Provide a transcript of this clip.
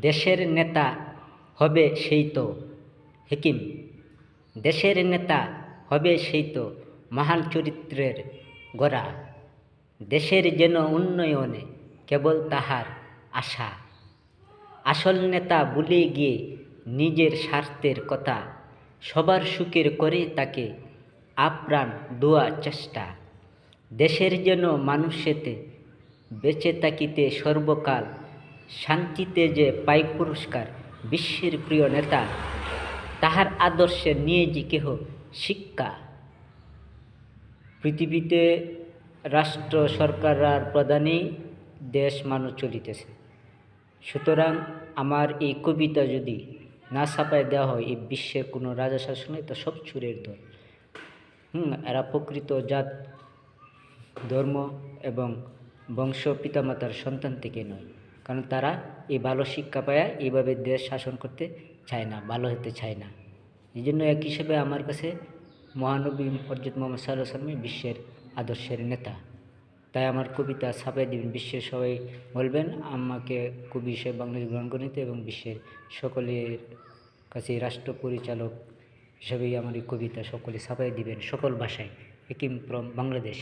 দেশের নেতা হবে সেই তো হেকিম, দেশের নেতা হবে সেই তো মহান চরিত্রের গড়া, দেশের যেন উন্নয়নে কেবল তাহার আশা। আসল নেতা ভুলে গিয়ে নিজের স্বার্থের কথা, সবার সুখের করে তাকে আপ্রাণ দোয়া চেষ্টা। দেশের যেন মানুষেতে বেঁচে থাকিতে সর্বকাল, শান্তিতে যে পাই পুরস্কার বিশ্বের প্রিয় নেতা, তাহার আদর্শে নিয়ে যে কেহ শিক্ষা। পৃথিবীতে রাষ্ট্র সরকার আর প্রধানেই দেশ মানুষ চলিতেছে। সুতরাং আমার এই কবিতা যদি না ছাপায় দেওয়া হয় এই বিশ্বের কোনো রাজা শাসনে, তো সব চোরের দল। এরা প্রকৃত জাত, ধর্ম এবং বংশ পিতামাতার সন্তান থেকে নয়, কারণ তারা এই ভালো শিক্ষা পায় এইভাবে দেশ শাসন করতে চায় না, ভালো হতে চায় না। এই জন্য এক হিসেবে আমার কাছে মহানবী হযরত মুহাম্মদ সাল্লাল্লাহু আলাইহি ওয়াসাল্লাম বিশ্বের আদর্শের নেতা। তাই আমার কবিতা ছাপাই দিবেন, বিশ্বের সবাই বলবেন আমাকে কবি হিসেবে বাংলাদেশ গ্রহণ করে নিতে, এবং বিশ্বের সকলের কাছে রাষ্ট্র পরিচালক হিসেবেই আমার এই কবিতা সকলে ছাপাই দিবেন সকল ভাষায়। হেকিম ফ্রম বাংলাদেশ।